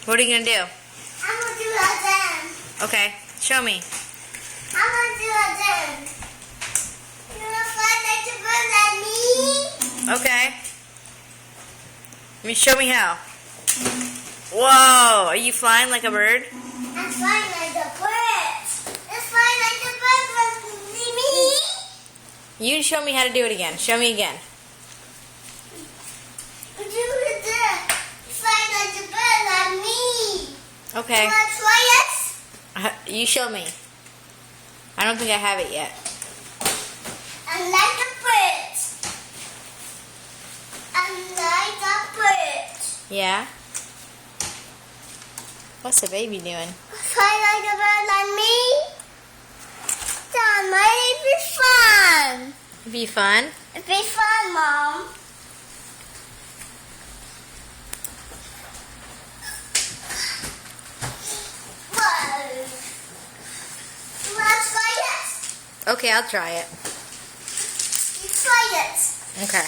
What are you going to do? I'm going to do it again. Okay, show me. I'm going to do it again. You want to fly like a bird like me? Okay. Show me how. Whoa, are you flying like a bird? I'm flying like a bird. It's flying like a bird like me. You show me how to do it again. Show me again. Do it there. It's flying like a bird like me. Okay. You want to try it? You show me. I don't think I have it yet. I'm like a bird. I'm like a bird. Yeah? What's the baby doing? Fly like a bird like me. That might be fun. Be fun? It'd be fun, Mom. Whoa. You want to try it? Okay, I'll try it. You try it. Okay.